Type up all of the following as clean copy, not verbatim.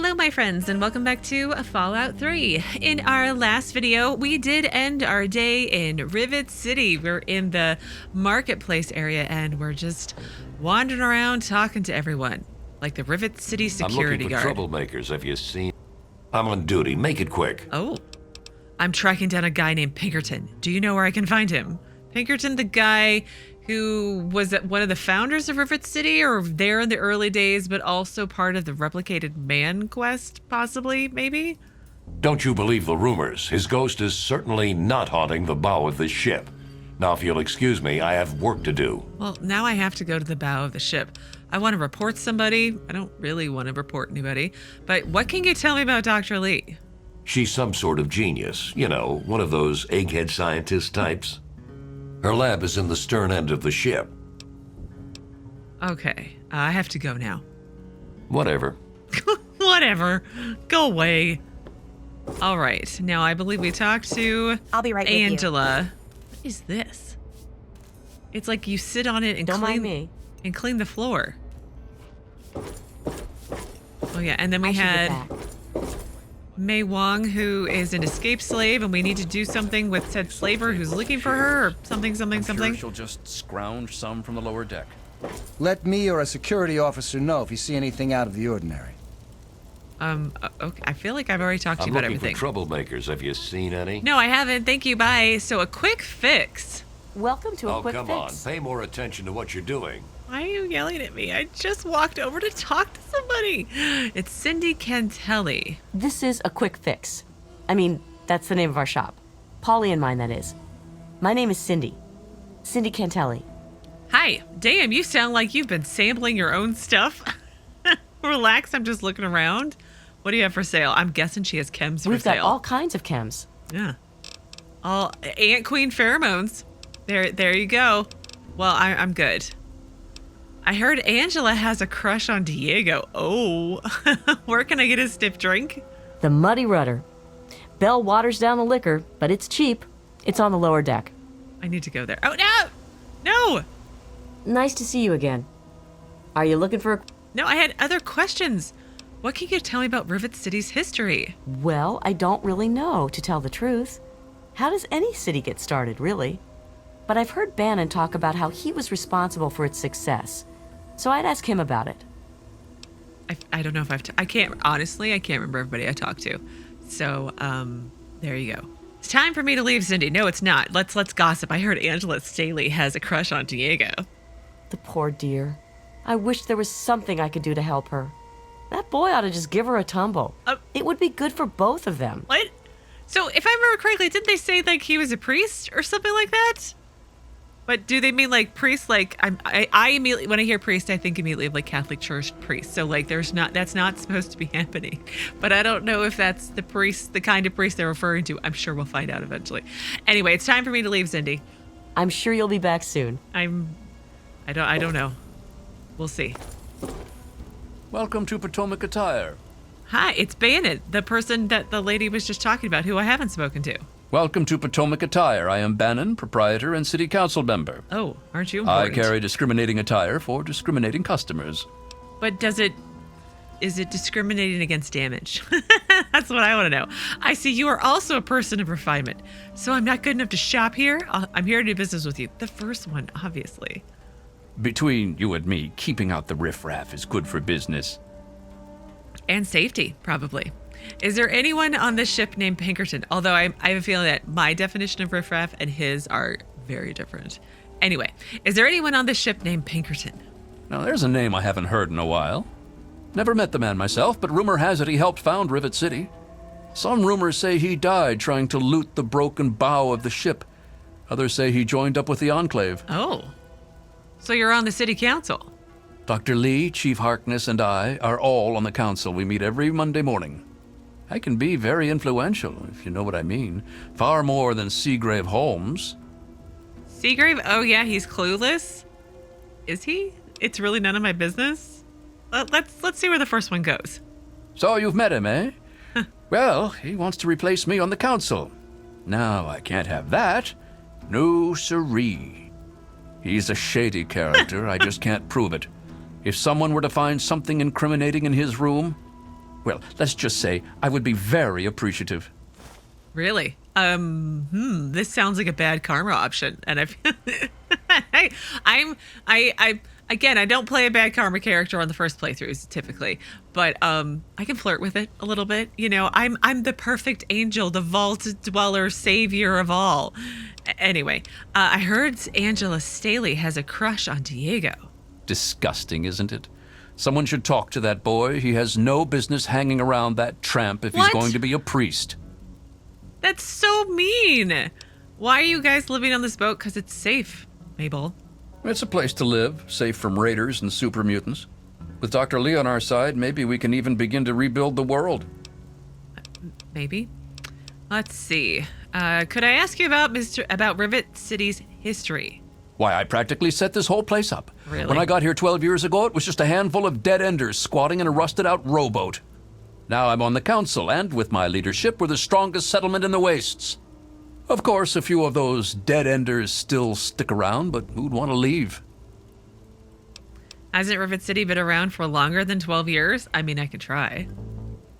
Hello my friends, and welcome back to Fallout 3. In our last video, we did end our day in Rivet City. We're in the marketplace area and we're just wandering around talking to everyone. Like the Rivet City security guard. I'm looking for troublemakers, have you seen? I'm on duty, make it quick. Oh, I'm tracking down a guy named Pinkerton. Do you know where I can find him? Pinkerton, the guy who was one of the founders of Rivet City, or there in the early days, but also part of the replicated man quest, possibly, maybe? Don't you believe the rumors? His ghost is certainly not haunting the bow of this ship. Now, if you'll excuse me, I have work to do. Well, now I have to go to the bow of the ship. I want to report somebody. I don't really want to report anybody. But what can you tell me about Dr. Lee? She's some sort of genius. You know, one of those egghead scientist types. Her lab is in the stern end of the ship. Okay, I have to go now. Whatever. Whatever. Go away. All right, now I believe we talked to I'll be right Angela. What is this? It's like you sit on it and Don't mind me. And clean the floor. Oh yeah, and then we I should had get back. May Wong, who is an escaped slave, and we need to do something with said slaver who's looking for her, or something. I'm sure she'll just scrounge some from the lower deck. Let me or a security officer know if you see anything out of the ordinary. Okay, I feel like I've already talked to you about everything. I'm looking for troublemakers. Have you seen any? No, I haven't. Thank you. Bye. So a quick fix. Welcome to a quick come fix. on. Pay more attention to what you're doing. Why are you yelling at me? I just walked over to talk to somebody. It's Cindy Cantelli. This is a quick fix. I mean, that's the name of our shop. Paulie and mine, that is. My name is Cindy. Cindy Cantelli. Hi. Damn, you sound like you've been sampling your own stuff. Relax, I'm just looking around. What do you have for sale? I'm guessing she has chems for We've sale. got all kinds of chems. Yeah. All Ant Queen pheromones. There you go. Well, I'm good. I heard Angela has a crush on Diego. Oh, where can I get a stiff drink? The Muddy Rudder. Belle waters down the liquor, but it's cheap. It's on the lower deck. I need to go there. Oh, no! No! Nice to see you again. Are you looking for a... No, I had other questions. What can you tell me about Rivet City's history? Well, I don't really know, to tell the truth. How does any city get started, really? But I've heard Bannon talk about how he was responsible for its success. So I'd ask him about it. I don't know if I can't, honestly, I can't remember everybody I talked to. So, there you go. It's time for me to leave, Cindy. No, it's not. Let's gossip. I heard Angela Staley has a crush on Diego. The poor dear. I wish there was something I could do to help her. That boy ought to just give her a tumble. It would be good for both of them. What? So, if I remember correctly, didn't they say, like, he was a priest or something like that? But do they mean, like, priest? Like, I immediately, when I hear priest, I think immediately of, like, Catholic Church priest. So, like, that's not supposed to be happening. But I don't know if that's the priest, the kind of priest they're referring to. I'm sure we'll find out eventually. Anyway, it's time for me to leave, Cindy. I'm sure you'll be back soon. I don't know. We'll see. Welcome to Potomac Attire. Hi, it's Bannon, the person that the lady was just talking about, who I haven't spoken to. Welcome to Potomac Attire. I am Bannon, proprietor and city council member. Oh, aren't you I important? carry discriminating attire for discriminating customers. But is it discriminating against damage? That's what I want to know. I see you are also a person of refinement. So I'm not good enough to shop here? I'm here to do business with you. The first one, obviously. Between you and me, keeping out the riffraff is good for business. And safety, probably. Is there anyone on this ship named Pinkerton? Although I have a feeling that my definition of riffraff and his are very different. Anyway, is there anyone on this ship named Pinkerton? Now, there's a name I haven't heard in a while. Never met the man myself, but rumor has it he helped found Rivet City. Some rumors say he died trying to loot the broken bow of the ship. Others say he joined up with the Enclave. Oh, so you're on the city council? Dr. Lee, Chief Harkness, and I are all on the council. We meet every Monday morning. I can be very influential, if you know what I mean. Far more than Seagrave Holmes. Seagrave? Oh yeah, he's clueless? Is he? It's really none of my business? Let's see where the first one goes. So you've met him, eh? Well, he wants to replace me on the council. Now, I can't have that. No siree. He's a shady character. I just can't prove it. If someone were to find something incriminating in his room, well, let's just say I would be very appreciative. Really? This sounds like a bad karma option, and again, I don't play a bad karma character on the first playthroughs typically, but I can flirt with it a little bit. You know, I'm the perfect angel, the vault dweller, savior of all. Anyway, I heard Angela Staley has a crush on Diego. Disgusting, isn't it? Someone should talk to that boy. He has no business hanging around that tramp if he's going to be a priest. That's so mean. Why are you guys living on this boat? Because it's safe, Mabel. It's a place to live, safe from raiders and super mutants. With Dr. Lee on our side, maybe we can even begin to rebuild the world. Maybe. Let's see. Could I ask you about Rivet City's history? Why, I practically set this whole place up. Really? When I got here 12 years ago, it was just a handful of dead-enders squatting in a rusted-out rowboat. Now I'm on the council, and with my leadership, we're the strongest settlement in the wastes. Of course, a few of those dead-enders still stick around, but who'd want to leave? Hasn't Rivet City been around for longer than 12 years? I mean, I could try.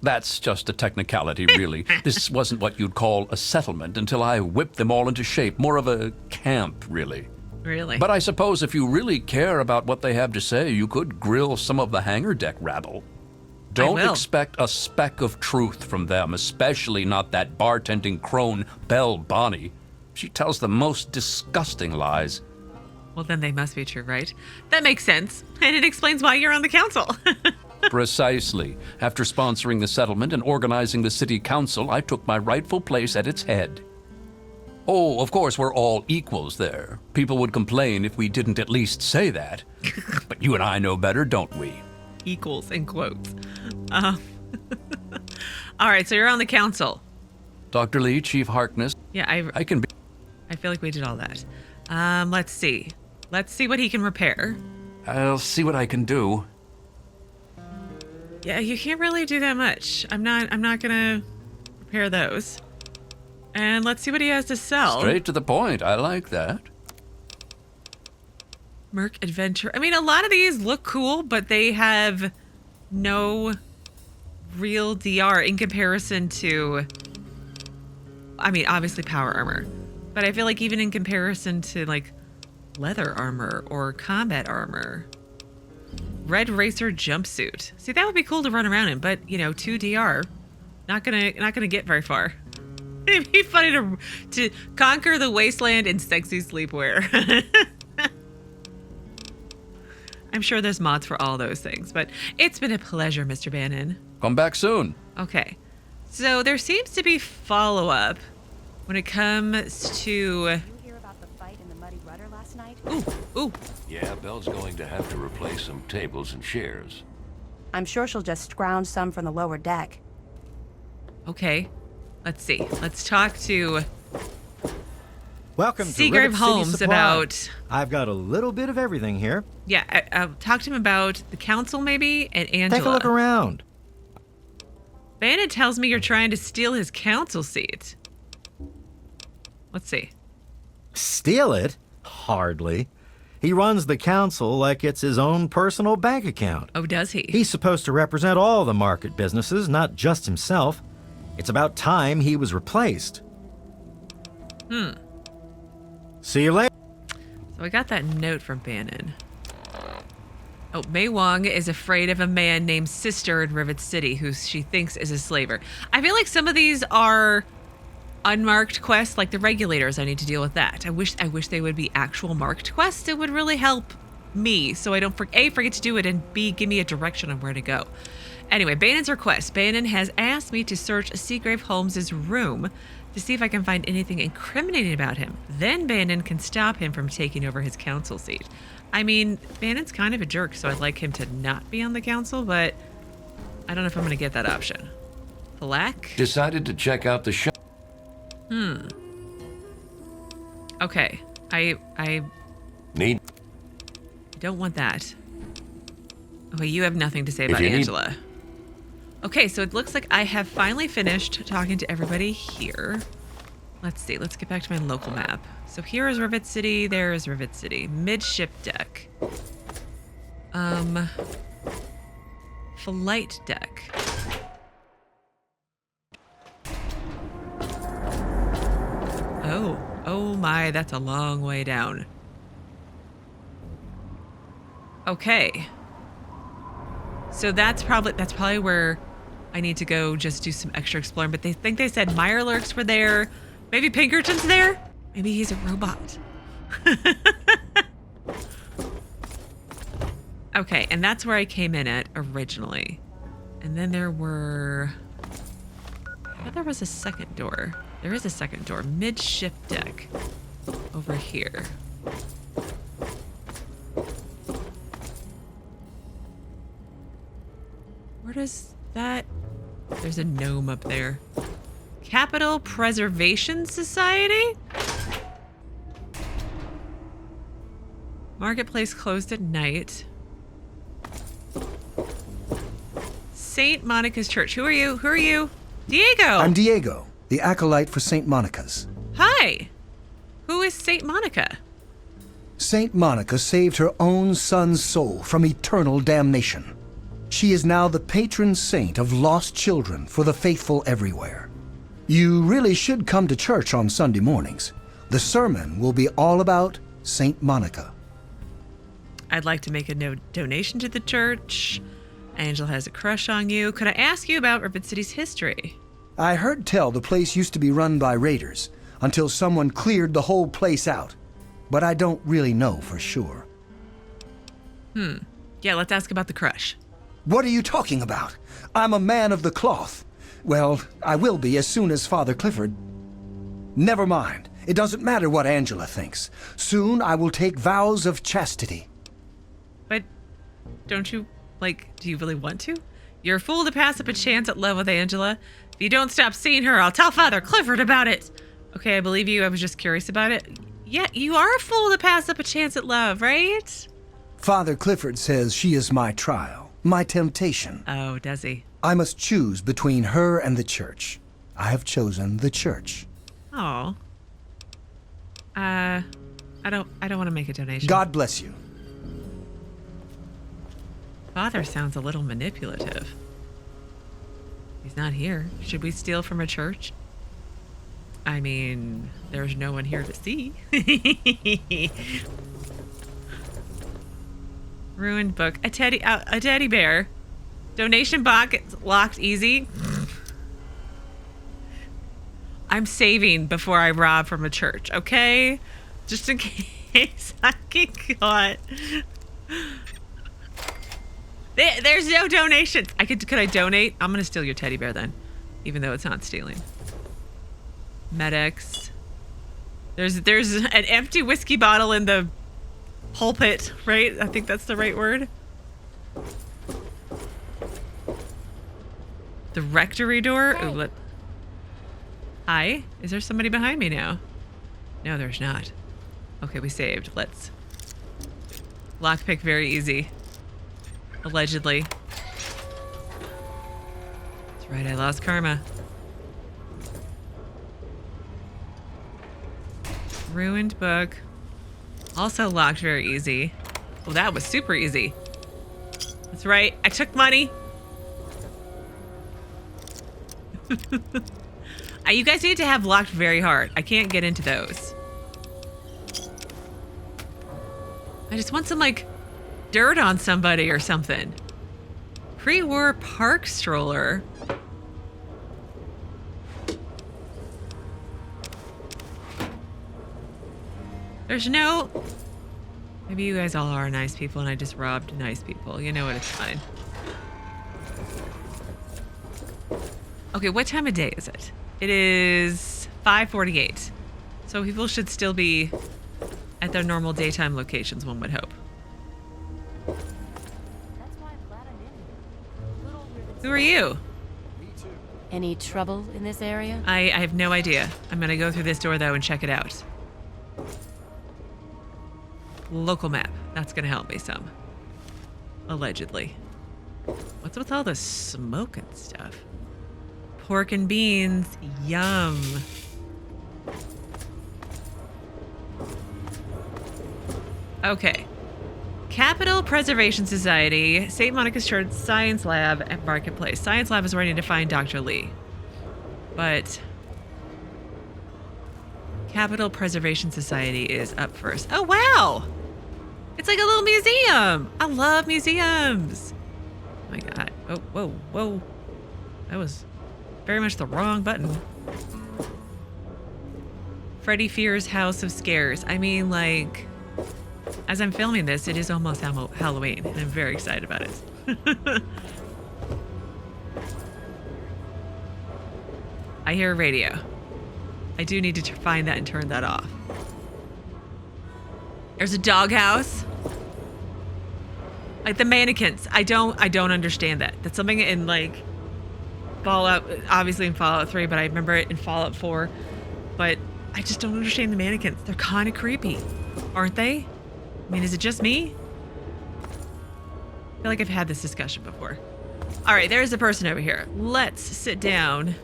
That's just a technicality, really. This wasn't what you'd call a settlement until I whipped them all into shape. More of a camp, really. Really? But I suppose if you really care about what they have to say, you could grill some of the hangar deck rabble. Don't expect a speck of truth from them, especially not that bartending crone, Belle Bonnie. She tells the most disgusting lies. Well, then they must be true, right? That makes sense. And it explains why you're on the council. Precisely. After sponsoring the settlement and organizing the city council, I took my rightful place at its head. Oh, of course, we're all equals there. People would complain if we didn't at least say that. But you and I know better, don't we? Equals in quotes. All right, so you're on the council. Dr. Lee, Chief Harkness. Yeah, I can be... I feel like we did all that. Let's see. Let's see what he can repair. I'll see what I can do. Yeah, you can't really do that much. I'm not gonna repair those. And let's see what he has to sell. Straight to the point. I like that. Merc Adventure. I mean, a lot of these look cool, but they have no real DR in comparison to, I mean, obviously power armor. But I feel like even in comparison to like leather armor or combat armor. Red Racer jumpsuit. See, that would be cool to run around in, but you know, 2 DR. Not gonna get very far. It'd be funny to conquer the wasteland in sexy sleepwear. I'm sure there's mods for all those things, but it's been a pleasure, Mr. Bannon. Come back soon. Okay. So there seems to be follow-up when it comes to... You hear about the fight in the muddy rudder last night? Ooh. Yeah, Belle's going to have to replace some tables and chairs. I'm sure she'll just scrounge some from the lower deck. Okay. Let's see. Let's talk to Welcome to Seagrave Rivet City Holmes Supply. about... I've got a little bit of everything here. Yeah, I'll talk to him about the council maybe, and Angela. Take a look around. Bannon tells me you're trying to steal his council seat. Let's see. Steal it? Hardly. He runs the council like it's his own personal bank account. Oh, does he? He's supposed to represent all the market businesses, not just himself. It's about time he was replaced. See you later. So I got that note from Bannon. Oh, Mei Wong is afraid of a man named Sister in Rivet City who she thinks is a slaver. I feel like some of these are unmarked quests, like the regulators. I need to deal with that. I wish they would be actual marked quests. It would really help me so I don't forget to do it, and B, give me a direction on where to go. Anyway, Bannon's request. Bannon has asked me to search Seagrave Holmes' room to see if I can find anything incriminating about him. Then Bannon can stop him from taking over his council seat. I mean, Bannon's kind of a jerk, so I'd like him to not be on the council, but I don't know if I'm going to get that option. Flak? Decided to check out the shop. Okay. I Need. don't want that. Okay, you have nothing to say about you need- Angela. Okay, so it looks like I have finally finished talking to everybody here. Let's see, let's get back to my local map. So here is Rivet City, there is Rivet City. Midship deck. Flight deck. Oh my, that's a long way down. Okay. So that's probably where I need to go just do some extra exploring. But they think they said Mirelurks were there. Maybe Pinkerton's there? Maybe he's a robot. Okay, and that's where I came in at originally. And then there were... I thought there was a second door. There is a second door. Midship deck. Over here. Where does that... There's a gnome up there. Captial Preservation Society? Marketplace closed at night. St. Monica's Church. Who are you? Who are you? Diego! I'm Diego, the acolyte for St. Monica's. Hi! Who is St. Monica? St. Monica saved her own son's soul from eternal damnation. She is now the patron saint of lost children for the faithful everywhere. You really should come to church on Sunday mornings. The sermon will be all about St. Monica. I'd like to make a donation to the church. Angel has a crush on you. Could I ask you about Rivet City's history? I heard tell the place used to be run by raiders until someone cleared the whole place out. But I don't really know for sure. Yeah, let's ask about the crush. What are you talking about? I'm a man of the cloth. Well, I will be as soon as Father Clifford... Never mind. It doesn't matter what Angela thinks. Soon I will take vows of chastity. But don't you, do you really want to? You're a fool to pass up a chance at love with Angela. If you don't stop seeing her, I'll tell Father Clifford about it. Okay, I believe you. I was just curious about it. Yeah, you are a fool to pass up a chance at love, right? Father Clifford says she is my trial, my temptation. Oh, does he? I must choose between her and the church. I have chosen the church. Oh. I don't want to make a donation. God bless you. Father sounds a little manipulative. He's not here. Should we steal from a church? I mean, there's no one here to see. Ruined book. A teddy bear. Donation box locked easy. I'm saving before I rob from a church, okay? Just in case I get caught. There's no donations. Could I donate? I'm gonna steal your teddy bear then, even though it's not stealing. Medics. There's an empty whiskey bottle in the pulpit, right? I think that's the right word. The rectory door. Hey. Ooh, Hi. Is there somebody behind me now? No, there's not. Okay, we saved. Let's lockpick very easy. Allegedly. That's right, I lost karma. Ruined book. Also locked very easy. Well, that was super easy. That's right, I took money. You guys need to have locked very hard. I can't get into those. I just want some, dirt on somebody or something. Pre-war park stroller. There's no... Maybe you guys all are nice people and I just robbed nice people. You know what? It's fine. Okay, what time of day is it? It is 5:48. So people should still be at their normal daytime locations, one would hope. Who are you? Any trouble in this area? I have no idea. I'm gonna go through this door though and check it out. Local map. That's gonna help me some. Allegedly. What's with all the smoke and stuff? Pork and beans. Yum. Okay. Captial Preservation Society, St. Monica's Church, Science Lab, and Marketplace. Science Lab is ready to find Dr. Lee. But... Capital Preservation Society is up first. Oh, wow. It's like a little museum. I love museums. Oh my God. Oh, whoa, whoa. That was very much the wrong button. Freddy Fear's House of Scares. I mean, like, as I'm filming this, it is almost Halloween, and I'm very excited about it. I hear a radio. I do need to find that and turn that off. There's a doghouse. Like the mannequins. I don't understand that. That's something in like Fallout, obviously in Fallout 3, but I remember it in Fallout 4. But I just don't understand the mannequins. They're kind of creepy, aren't they? I mean, is it just me? I feel like I've had this discussion before. All right, there's a person over here. Let's sit down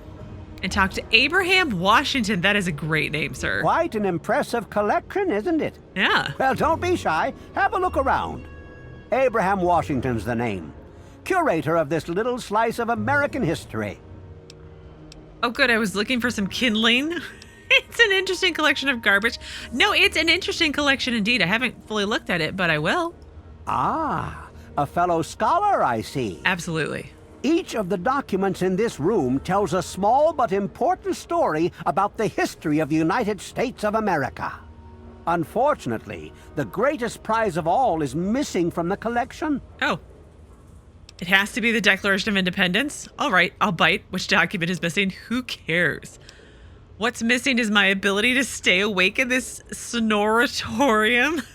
and talk to Abraham Washington. That is a great name, sir. Quite an impressive collection, isn't it? Yeah. Well, don't be shy. Have a look around. Abraham Washington's the name. Curator of this little slice of American history. Oh, good. I was looking for some kindling. It's an interesting collection of garbage. No, it's an interesting collection indeed. I haven't fully looked at it, but I will. Ah, a fellow scholar, I see. Absolutely. Each of the documents in this room tells a small but important story about the history of the United States of America. Unfortunately, the greatest prize of all is missing from the collection. Oh. It has to be the Declaration of Independence? All right, I'll bite. Which document is missing? Who cares? What's missing is my ability to stay awake in this sonoratorium.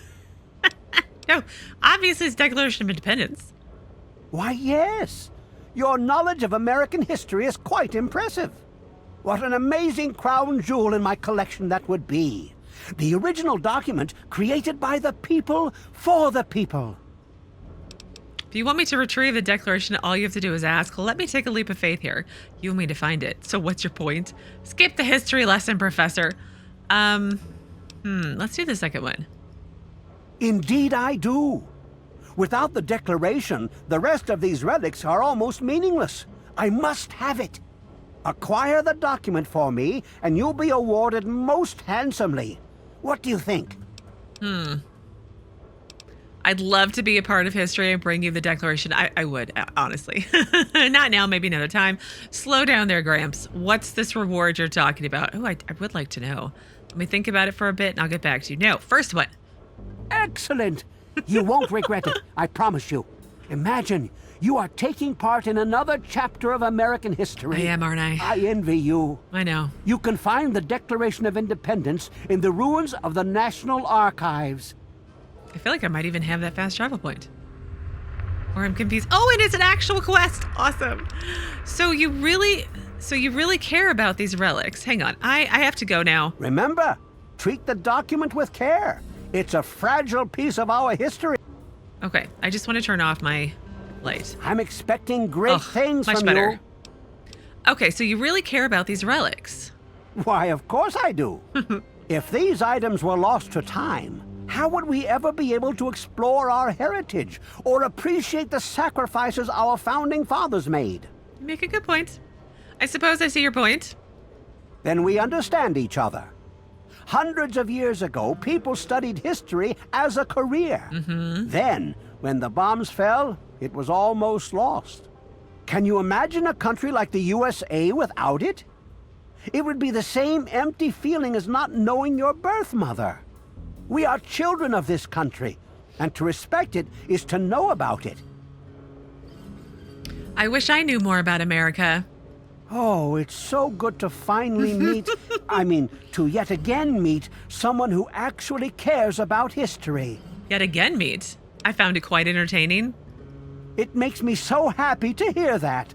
No, obviously it's Declaration of Independence. Why, yes. Your knowledge of American history is quite impressive. What an amazing crown jewel in my collection that would be. The original document created by the people for the people. If you want me to retrieve the Declaration, all you have to do is ask. Let me take a leap of faith here. You want me to find it. So what's your point? Skip the history lesson, Professor. Let's do the second one. Indeed I do. Without the Declaration, the rest of these relics are almost meaningless. I must have it. Acquire the document for me, and you'll be awarded most handsomely. What do you think? I'd love to be a part of history and bring you the Declaration. I would, honestly. Not now, maybe another time. Slow down there, Gramps. What's this reward you're talking about? Oh, I would like to know. Let me think about it for a bit, and I'll get back to you. No, first one. Excellent. You won't regret it, I promise you. Imagine, you are taking part in another chapter of American history. I am, aren't I? I envy you. I know. You can find the Declaration of Independence in the ruins of the National Archives. I feel like I might even have that fast travel point. Or I'm confused. Oh, it is an actual quest. Awesome. So you really care about these relics. Hang on. I have to go now. Remember, treat the document with care. It's a fragile piece of our history. Okay, I just want to turn off my light. I'm expecting great things much from better. you. Okay, so you really care about these relics. Why, of course I do. If these items were lost to time, how would we ever be able to explore our heritage or appreciate the sacrifices our founding fathers made? You make a good point. I suppose I see your point. Then we understand each other. Hundreds of years ago, people studied history as a career. Then, when the bombs fell, it was almost lost. Can you imagine a country like the USA without it? It would be the same empty feeling as not knowing your birth mother. We are children of this country, and to respect it is to know about it. I wish I knew more about America. Oh, it's so good to finally meet, to yet again meet someone who actually cares about history. Yet again meet. I found it quite entertaining. It makes me so happy to hear that.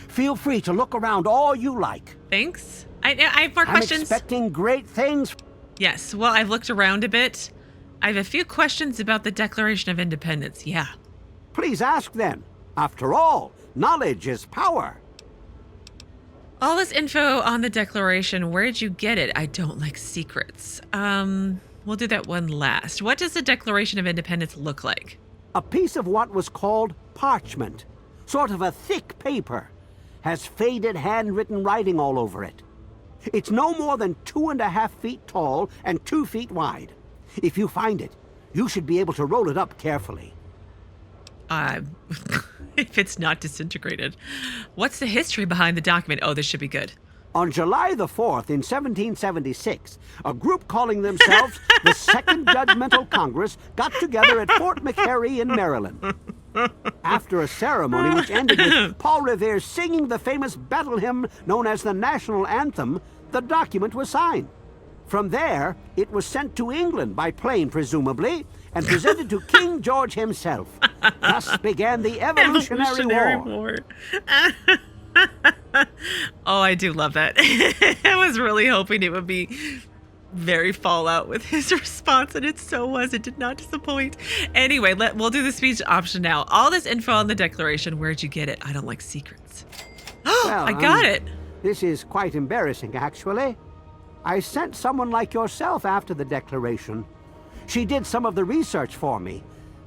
Feel free to look around all you like. Thanks. I have more questions. I'm expecting great things. Yes, well, I've looked around a bit. I have a few questions about the Declaration of Independence, yeah. Please ask then. After all, knowledge is power. All this info on the Declaration, where did you get it? I don't like secrets. We'll do that one last. What does the Declaration of Independence look like? A piece of what was called parchment. Sort of a thick paper. Has faded handwritten writing all over it. It's no more than 2.5 feet tall and 2 feet wide. If you find it, you should be able to roll it up carefully. If it's not disintegrated. What's the history behind the document? Oh, this should be good. On July the 4th in 1776, a group calling themselves the Second Judgmental Congress got together at Fort McHenry in Maryland. After a ceremony which ended with Paul Revere singing the famous battle hymn known as the National Anthem, the document was signed. From there, it was sent to England by plane, presumably, and presented to King George himself. Thus began the Evolutionary War. Oh, I do love that. I was really hoping it would be very Fallout with his response, and it so was. It did not disappoint. Anyway, we'll do the speech option now. All this info on the Declaration. Where'd you get it? I don't like secrets. Oh, Well, I got it. This is quite embarrassing, actually. I sent someone like yourself after the Declaration. She did some of the research for me,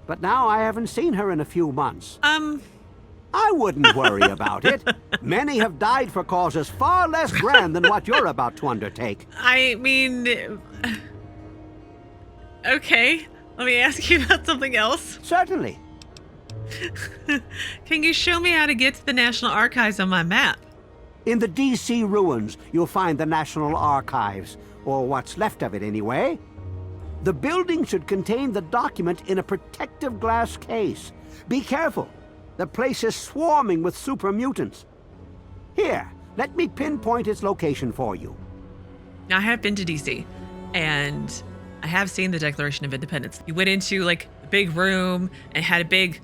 but now I haven't seen her in a few months. I wouldn't worry about it. Many have died for causes far less grand than what you're about to undertake. I mean, okay. Let me ask you about something else. Certainly. Can you show me how to get to the National Archives on my map? In the D.C. ruins, you'll find the National Archives, or what's left of it anyway. The building should contain the document in a protective glass case. Be careful. The place is swarming with super mutants. Here, let me pinpoint its location for you. Now, I have been to DC, and I have seen the Declaration of Independence. You went into like a big room and had a big,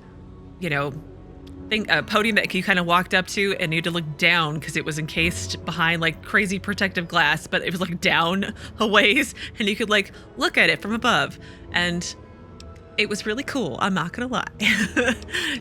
podium that you kind of walked up to, and you had to look down because it was encased behind like crazy protective glass, but it was like down a ways, and you could like look at it from above. And it was really cool, I'm not gonna lie.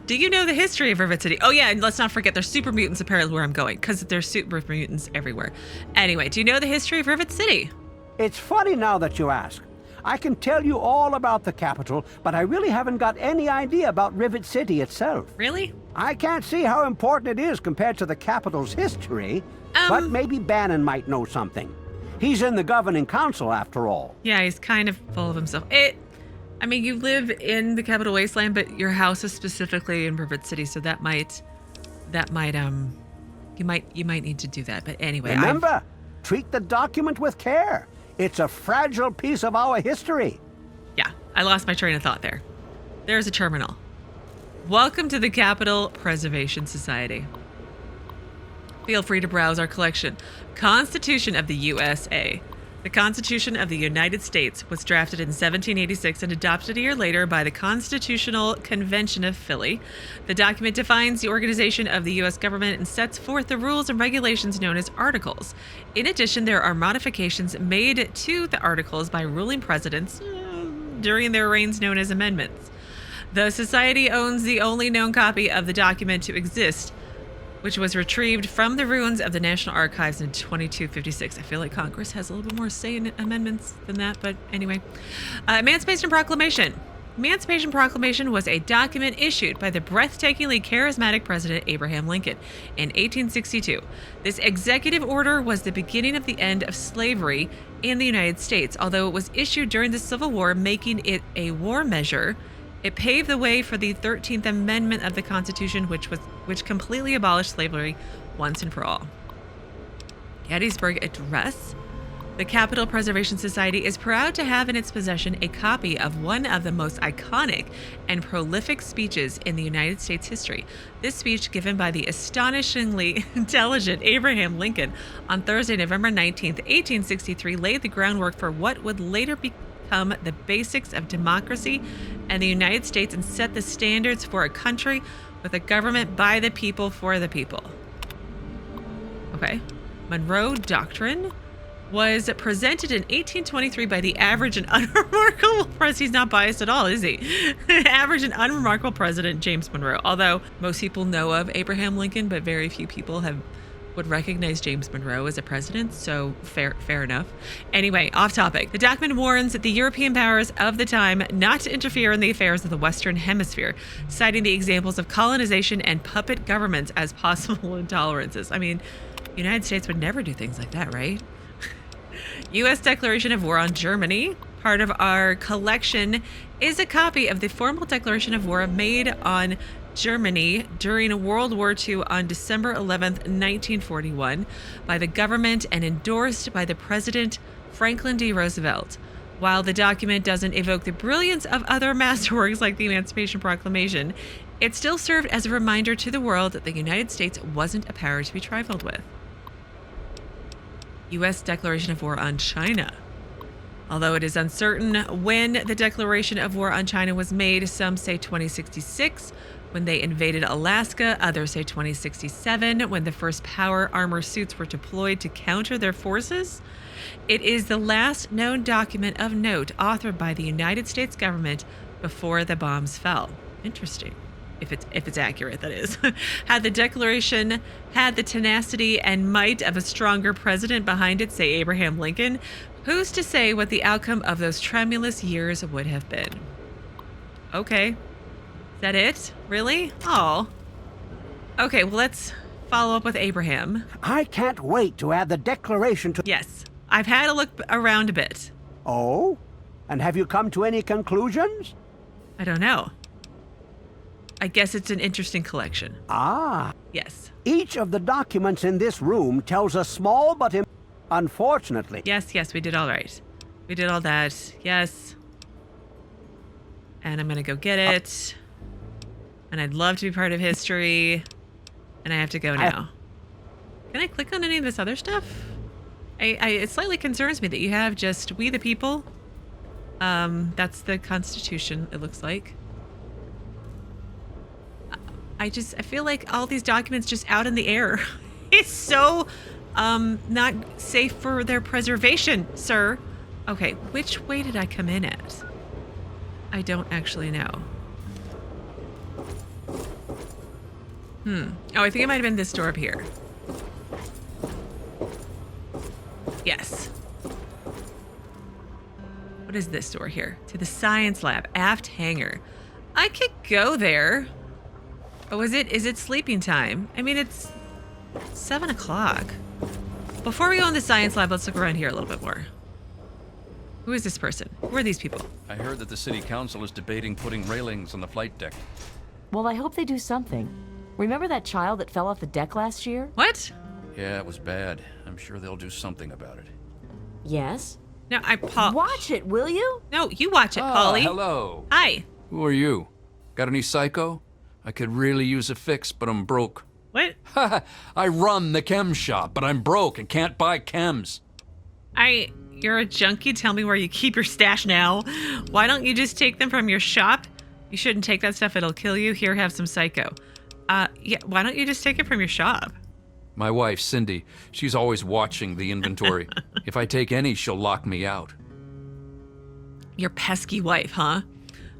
Do you know the history of Rivet City? Oh yeah, and let's not forget there's super mutants apparently where I'm going, because there's super mutants everywhere. Anyway, do you know the history of Rivet City? It's funny now that you ask. I can tell you all about the capital, but I really haven't got any idea about Rivet City itself. Really? I can't see how important it is compared to the capital's history, but maybe Bannon might know something. He's in the governing council, after all. Yeah, he's kind of full of himself. I mean, you live in the capital Wasteland, but your house is specifically in Rivet City, so you might need to do that. But anyway, remember, treat the document with care. It's a fragile piece of our history. Yeah, I lost my train of thought there. There's a terminal. Welcome to the Capitol Preservation Society. Feel free to browse our collection. Constitution of the USA. The Constitution of the United States was drafted in 1786 and adopted a year later by the Constitutional Convention of Philly. The document defines the organization of the U.S. government and sets forth the rules and regulations known as articles. In addition, there are modifications made to the articles by ruling presidents during their reigns known as amendments. The Society owns the only known copy of the document to exist, which was retrieved from the ruins of the National Archives in 2256. I feel like Congress has a little bit more say in amendments than that, but anyway. Emancipation Proclamation. Emancipation Proclamation was a document issued by the breathtakingly charismatic President Abraham Lincoln in 1862. This executive order was the beginning of the end of slavery in the United States. Although it was issued during the Civil War, making it a war measure, it paved the way for the 13th Amendment of the Constitution, which completely abolished slavery once and for all. Gettysburg Address. The Capitol Preservation Society is proud to have in its possession a copy of one of the most iconic and prolific speeches in the United States history. This speech, given by the astonishingly intelligent Abraham Lincoln on Thursday, November 19th, 1863, laid the groundwork for what would later become the basics of democracy and the United States and set the standards for a country with a government by the people for the people. Okay. Monroe Doctrine was presented in 1823 by the average and unremarkable president. He's not biased at all, is he? Average and unremarkable President James Monroe. Although most people know of Abraham Lincoln, but very few people would recognize James Monroe as a president, so fair enough. Anyway, off topic. The document warns the European powers of the time not to interfere in the affairs of the Western Hemisphere, citing the examples of colonization and puppet governments as possible intolerances. I mean, the United States would never do things like that, right? U.S. Declaration of War on Germany. Part of our collection is a copy of the formal declaration of war made on Germany during World War II on December 11th, 1941, by the government and endorsed by the President Franklin D. Roosevelt. While the document doesn't evoke the brilliance of other masterworks like the Emancipation Proclamation, it still served as a reminder to the world that the United States wasn't a power to be trifled with. U.S. Declaration of War on China. Although it is uncertain when the declaration of war on China was made, some say 2066, when they invaded Alaska. Others say 2067, when the first power armor suits were deployed to counter their forces. It is the last known document of note authored by the United States government before the bombs fell. Interesting. If it's accurate, that is. Had the declaration had the tenacity and might of a stronger president behind it, say Abraham Lincoln, who's to say what the outcome of those tremulous years would have been? Okay. Is that it? Really? Oh. Okay, well, let's follow up with Abraham. I can't wait to add the declaration to... Yes. I've had a look around a bit. Oh? And have you come to any conclusions? I don't know. I guess it's an interesting collection. Ah. Yes. Each of the documents in this room tells a small but unfortunately. Yes, we did all right. We did all that. Yes. And I'm going to go get it. And I'd love to be part of history. And I have to go now. Can I click on any of this other stuff? It slightly concerns me that you have just we the people. That's the Constitution, it looks like. I feel like all these documents just out in the air. It's so not safe for their preservation, sir. Okay, which way did I come in at? I don't actually know. Oh, I think it might have been this door up here. Yes. What is this door here? To the science lab, aft hangar. I could go there. Oh, is it sleeping time? I mean, it's 7 o'clock. Before we go in the science lab, let's look around here a little bit more. Who is this person? Who are these people? I heard that the city council is debating putting railings on the flight deck. Well, I hope they do something. Remember that child that fell off the deck last year? What? Yeah, it was bad. I'm sure they'll do something about it. Yes. No, Paul. Watch it, will you? No, you watch it, Paulie. Hello. Hi. Who are you? Got any psycho? I could really use a fix, but I'm broke. What? I run the chem shop, but I'm broke and can't buy chems. You're a junkie? Tell me where you keep your stash now. Why don't you just take them from your shop? You shouldn't take that stuff, it'll kill you. Here, have some psycho. Yeah, why don't you just take it from your shop? My wife, Cindy, she's always watching the inventory. If I take any, she'll lock me out. Your pesky wife, huh?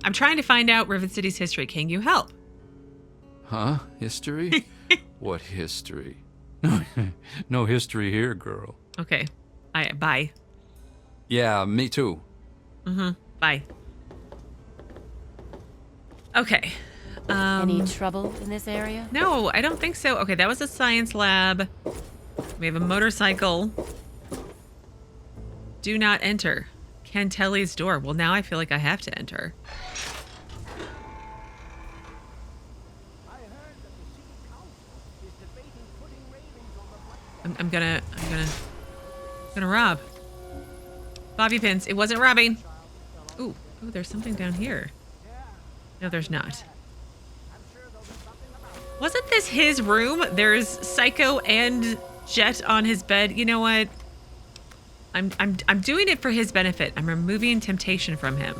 I'm trying to find out Rivet City's history. Can you help? Huh? History? What history? No history here, girl. Okay. Bye. Yeah, me too. Bye. Okay. Any trouble in this area? No, I don't think so. Okay, that was a science lab. We have a motorcycle. Do not enter. Cantelli's door. Well, now I feel like I have to enter. I'm gonna rob. Bobby pins. It wasn't robbing. Ooh, there's something down here. No, there's not. Wasn't this his room? There's Psycho and Jet on his bed. You know what? I'm doing it for his benefit. I'm removing temptation from him.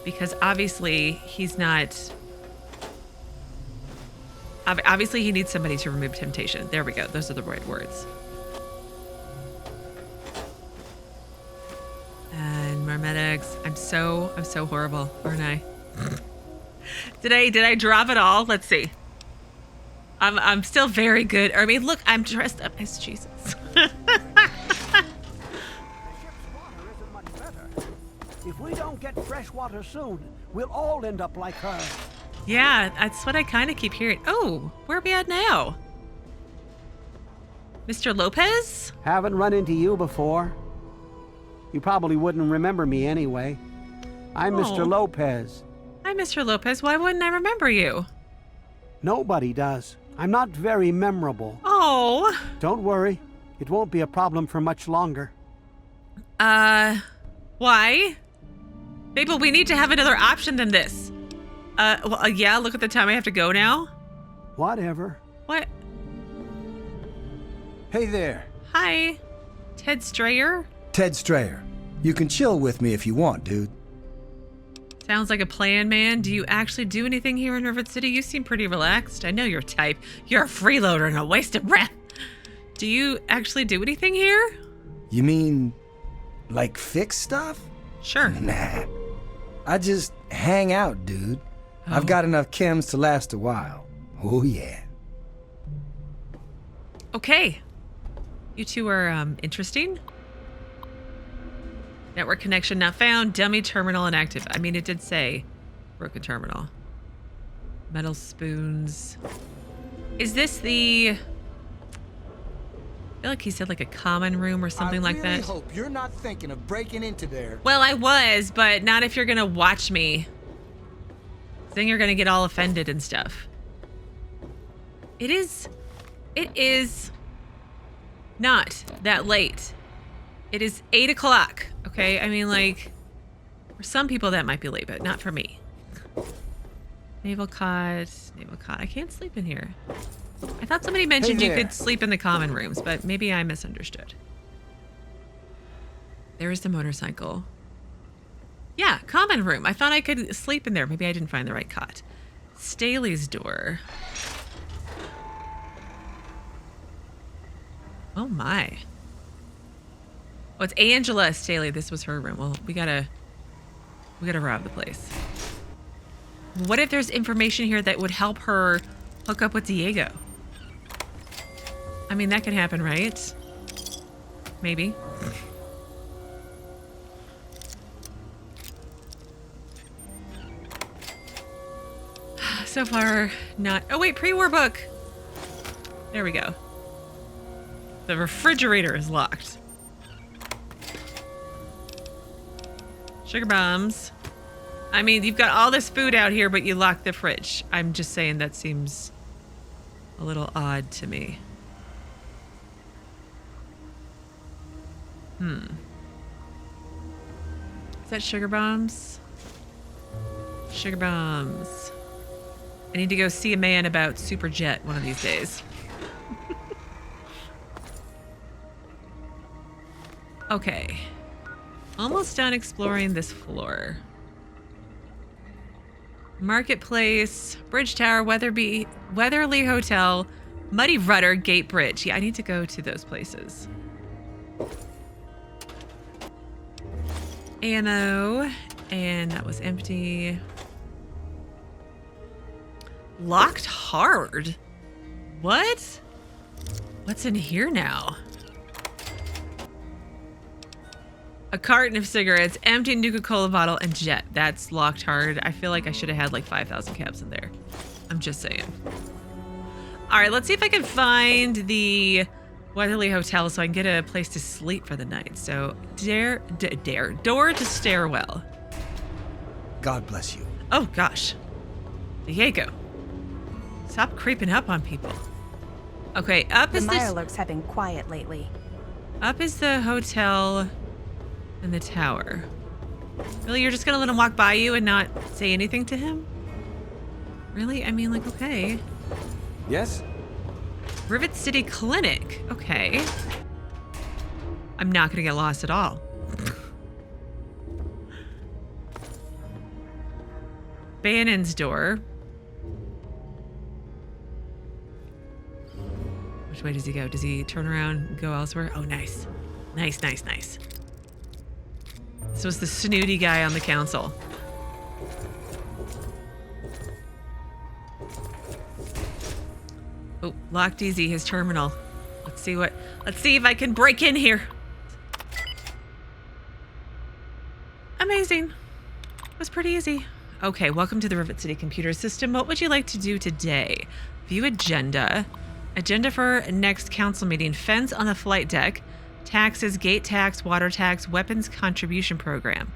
Because obviously he's not... Obviously he needs somebody to remove temptation. There we go. Those are the right words. And more medics. I'm so horrible, aren't I? Did I drop it all? Let's see. I'm still very good. I mean, look, I'm dressed up as Jesus. If we don't get fresh water soon, we'll all end up like her. Yeah, that's what I kind of keep hearing. Oh, where are we at now? Mister Lopez? Haven't run into you before. You probably wouldn't remember me anyway. I'm Mr. Lopez. Hi, Mr. Lopez. Why wouldn't I remember you? Nobody does. I'm not very memorable. Oh. Don't worry. It won't be a problem for much longer. Why? Mabel, we need to have another option than this. Yeah, look at the time I have to go now. Whatever. What? Hey there. Hi. Ted Strayer? Ted Strayer. You can chill with me if you want, dude. Sounds like a plan, man. Do you actually do anything here in Rivet City? You seem pretty relaxed. I know your type. You're a freeloader and a waste of breath. Do you actually do anything here? You mean, like fix stuff? Sure. Nah. I just hang out, dude. I've got enough chems to last a while. Oh, yeah. Okay. You two are, interesting. Network connection not found. Dummy terminal inactive. I mean, it did say broken terminal. Metal spoons. Is this the... I feel like he said like a common room or something like that. I really hope you're not thinking of breaking into there. Well, I was, but not if you're gonna watch me. Then you're gonna get all offended and stuff. It is not that late. It is 8 o'clock, okay? I mean, like, for some people that might be late, but not for me. Naval cot. I can't sleep in here. I thought somebody mentioned you could sleep in the common rooms, but maybe I misunderstood. There is the motorcycle. Yeah, common room. I thought I could sleep in there. Maybe I didn't find the right cot. Staley's door. Oh my. Oh, it's Angela Staley. This was her room. Well, we gotta rob the place. What if there's information here that would help her hook up with Diego? I mean, that can happen, right? Maybe. So far, not... Oh, wait, pre-war book. There we go. The refrigerator is locked. Sugar bombs. I mean, you've got all this food out here, but you locked the fridge. I'm just saying that seems a little odd to me. Is that sugar bombs? Sugar bombs. I need to go see a man about Superjet one of these days. Okay. Almost done exploring this floor. Marketplace, Bridge Tower, Weatherly Hotel, Muddy Rudder, Gate Bridge. Yeah, I need to go to those places. Ammo, and that was empty. Locked hard? What? What's in here now? A carton of cigarettes, empty Nuka-Cola bottle, and jet. That's locked hard. I feel like I should have had like 5,000 caps in there. I'm just saying. All right, let's see if I can find the Weatherly Hotel so I can get a place to sleep for the night. So, door to stairwell. God bless you. Oh, gosh. Diego. Stop creeping up on people. Okay, up is the this... Mirelurks have been quiet lately. Up is the hotel and the tower. Really, you're just gonna let him walk by you and not say anything to him? Really? I mean, like, okay. Yes? Rivet City Clinic. Okay. I'm not gonna get lost at all. Bannon's door. Which way does he go? Does he turn around and go elsewhere? Oh, nice. Nice, nice, nice. This was the snooty guy on the council. Oh, locked easy, his terminal. Let's see if I can break in here. Amazing. It was pretty easy. Okay, welcome to the Rivet City computer system. What would you like to do today? View agenda. Agenda for next council meeting. Fence on the flight deck. taxes, gate tax, water tax, weapons contribution program.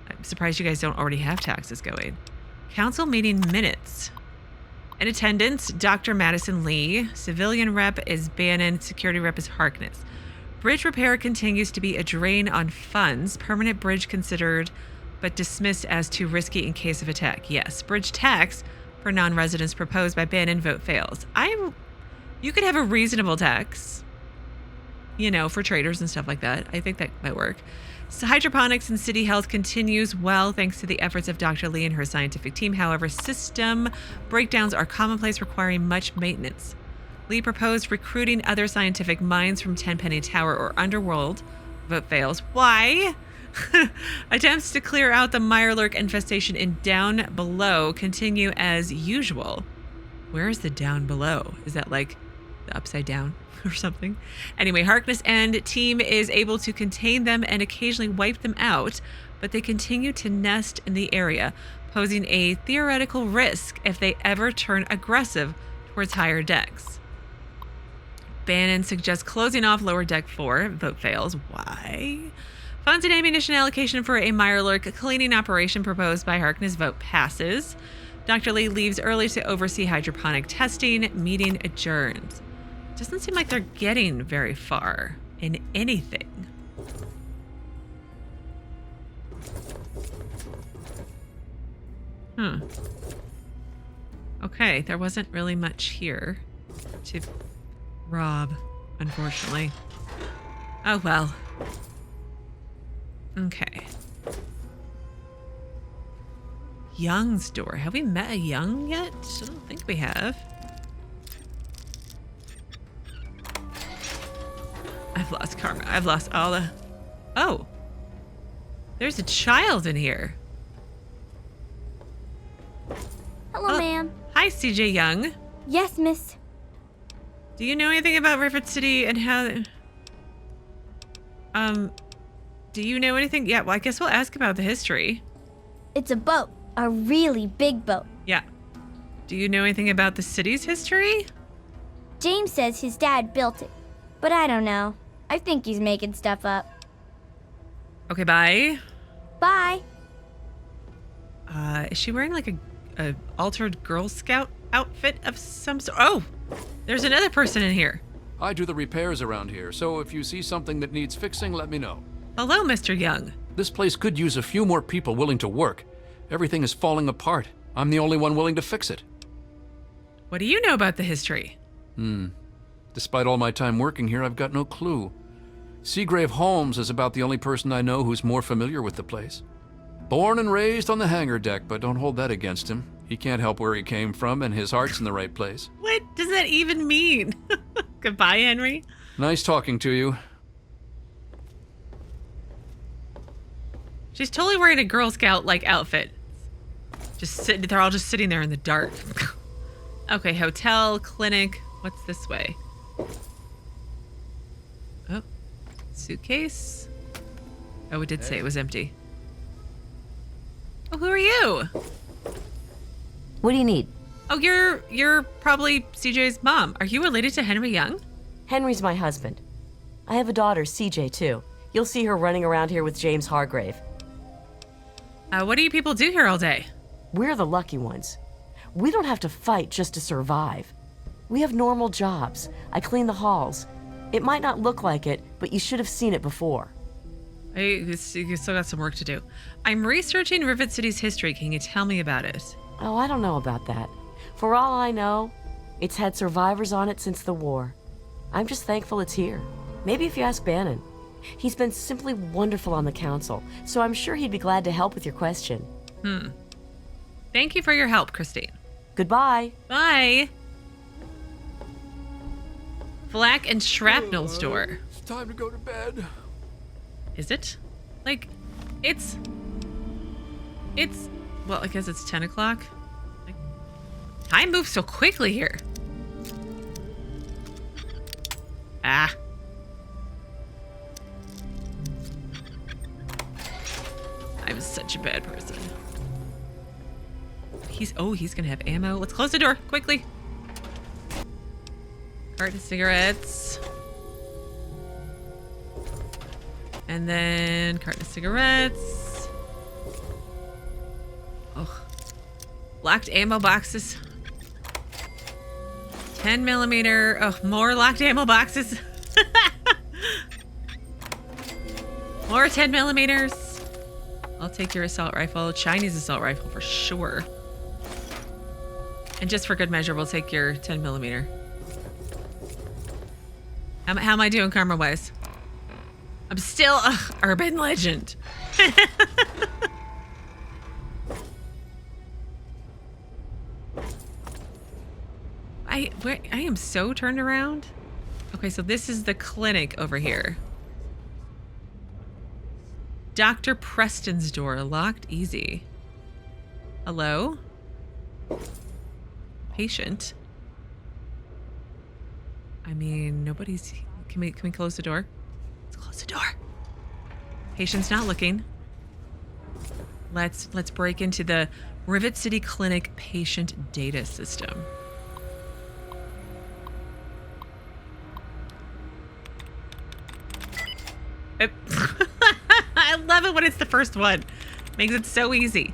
I'm surprised you guys don't already have taxes going. Council meeting minutes. In attendance, Dr. Madison Lee. Civilian rep is Bannon. Security rep is Harkness. Bridge repair continues to be a drain on funds. Permanent bridge considered, but dismissed as too risky in case of attack. Yes. Bridge tax for non-residents proposed by Bannon. Vote fails. You could have a reasonable tax, you know, for traders and stuff like that. I think that might work. So hydroponics and city health continues well thanks to the efforts of Dr. Lee and her scientific team. However, system breakdowns are commonplace, requiring much maintenance. Lee proposed recruiting other scientific minds from Tenpenny Tower or Underworld. Vote fails. Why? Attempts to clear out the Mirelurk infestation in Down Below continue as usual. Where is the Down Below? Is that like the upside down or something? Anyway, Harkness and team is able to contain them and occasionally wipe them out, but they continue to nest in the area, posing a theoretical risk if they ever turn aggressive towards higher decks. Bannon suggests closing off lower deck 4. Vote fails. Why? Funds and ammunition allocation for a Mirelurk cleaning operation proposed by Harkness. Vote passes. Dr. Lee leaves early to oversee hydroponic testing. Meeting adjourned. Doesn't seem like they're getting very far in anything. Okay, there wasn't really much here to rob, unfortunately. Oh well. Okay. Young's door. Have we met a Young yet? I don't think we have. I've lost karma. I've lost all the... Oh. There's a child in here. Hello, ma'am. Hi, CJ Young. Yes, miss. Do you know anything about Rivet City and how... Do you know anything? Yeah, well, I guess we'll ask about the history. It's a boat. A really big boat. Yeah. Do you know anything about the city's history? James says his dad built it, but I don't know. I think he's making stuff up. Okay, bye. Bye. Is she wearing like a altered Girl Scout outfit of some sort? Oh, there's another person in here. I do the repairs around here, so if you see something that needs fixing, let me know. Hello, Mr. Young. This place could use a few more people willing to work. Everything is falling apart. I'm the only one willing to fix it. What do you know about the history? Despite all my time working here, I've got no clue. Seagrave Holmes is about the only person I know who's more familiar with the place. Born and raised on the hangar deck, but don't hold that against him. He can't help where he came from, and his heart's in the right place. What does that even mean? Goodbye, Henry. Nice talking to you. She's totally wearing a Girl Scout-like outfit. They're all just sitting there in the dark. Okay, hotel, clinic. What's this way? Oh, suitcase. Oh, it did say it was empty. Oh, who are you? What do you need? Oh, you're probably CJ's mom. Are you related to Henry Young? Henry's my husband. I have a daughter, CJ, too. You'll see her running around here with James Hargrave. What do you people do here all day? We're the lucky ones. We don't have to fight just to survive. We have normal jobs. I clean the halls. It might not look like it, but you should have seen it before. You still got some work to do. I'm researching Rivet City's history. Can you tell me about it? Oh, I don't know about that. For all I know, it's had survivors on it since the war. I'm just thankful it's here. Maybe if you ask Bannon. He's been simply wonderful on the council, so I'm sure he'd be glad to help with your question. Thank you for your help, Christine. Goodbye. Bye. Flak and Shrapnel's door. It's time to go to bed. Is it? Like, it's... Well, I guess it's 10 o'clock. Like, time moves so quickly here. Ah. I'm such a bad person. He's gonna have ammo. Let's close the door, quickly. Carton of cigarettes. And then carton of cigarettes. Oh. Locked ammo boxes. 10mm. Oh, more locked ammo boxes. More 10mm. I'll take your assault rifle. Chinese assault rifle for sure. And just for good measure, we'll take your 10mm. How am I doing karma-wise? I'm still urban legend. I am so turned around. Okay, so this is the clinic over here. Dr. Preston's door locked easy. Hello? Patient. I mean, nobody's. Can we close the door? Let's close the door. Patient's not looking. Let's break into the Rivet City Clinic patient data system. I love it when it's the first one. Makes it so easy.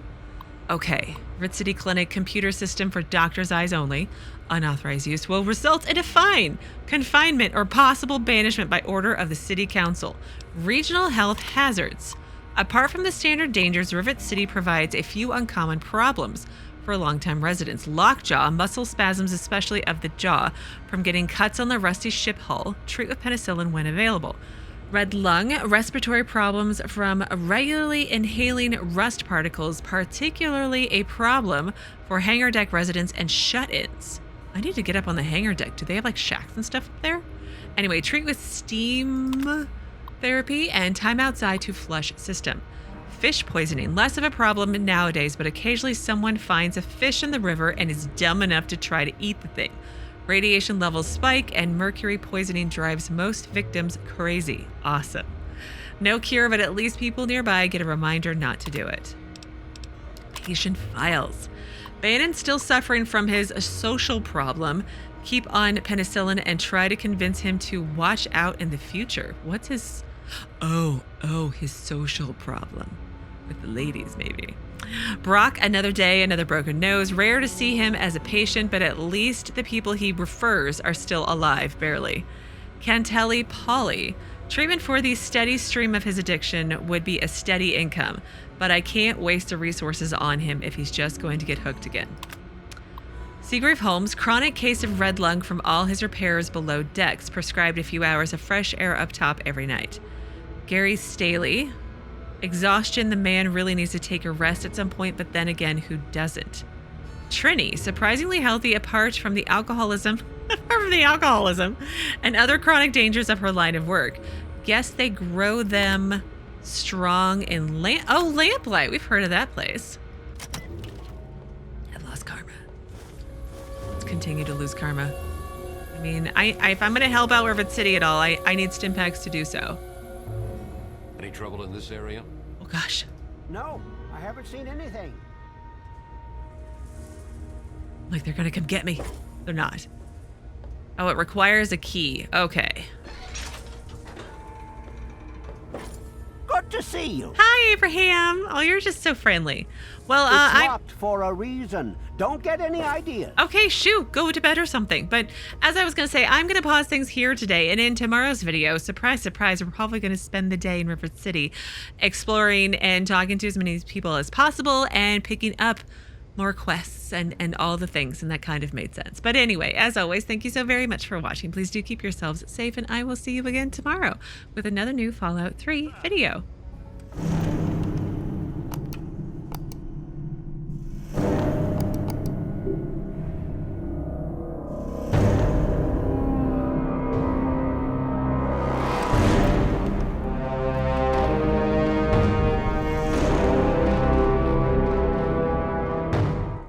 Okay, Rivet City Clinic computer system for doctor's eyes only. Unauthorized use will result in a fine, confinement, or possible banishment by order of the City Council. Regional health hazards. Apart from the standard dangers, Rivet City provides a few uncommon problems for longtime residents. Lockjaw, muscle spasms, especially of the jaw, from getting cuts on the rusty ship hull. Treat with penicillin when available. Red lung, respiratory problems from regularly inhaling rust particles, particularly a problem for hangar deck residents and shut-ins. I need to get up on the hangar deck. Do they have like shacks and stuff up there? Anyway, treat with steam therapy and time outside to flush system. Fish poisoning, less of a problem nowadays, but occasionally someone finds a fish in the river and is dumb enough to try to eat the thing. Radiation levels spike and mercury poisoning drives most victims crazy. Awesome. No cure, but at least people nearby get a reminder not to do it. Patient files. Bannon still suffering from his social problem. Keep on penicillin and try to convince him to watch out in the future. What's his... Oh, his social problem. With the ladies, maybe. Brock, another day, another broken nose. Rare to see him as a patient, but at least the people he refers are still alive, barely. Cantelli, Paulie. Treatment for the steady stream of his addiction would be a steady income, but I can't waste the resources on him if he's just going to get hooked again. Seagrave, Holmes. Chronic case of red lung from all his repairs below decks. Prescribed a few hours of fresh air up top every night. Gary, Staley. Exhaustion, the man really needs to take a rest at some point, but then again, who doesn't? Trini, surprisingly healthy apart from the alcoholism and other chronic dangers of her line of work. Guess they grow them strong in Lamplight. We've heard of that place. I've lost karma. Let's continue to lose karma. I mean, if I'm going to help out Rivet City at all, I need Stimpaks to do so. Any trouble in this area? Oh, gosh. No, I haven't seen anything. Like they're gonna come get me. They're not. Oh, it requires a key. Okay. Good to see you. Hi, Abraham. Oh, you're just so friendly. Well, It's locked for a reason. Don't get any ideas. Okay, shoot, go to bed or something. But as I was going to say, I'm going to pause things here today. And in tomorrow's video, surprise, surprise, we're probably going to spend the day in Rivet City exploring and talking to as many people as possible and picking up more quests and all the things. And that kind of made sense. But anyway, as always, thank you so very much for watching. Please do keep yourselves safe. And I will see you again tomorrow with another new Fallout 3 video.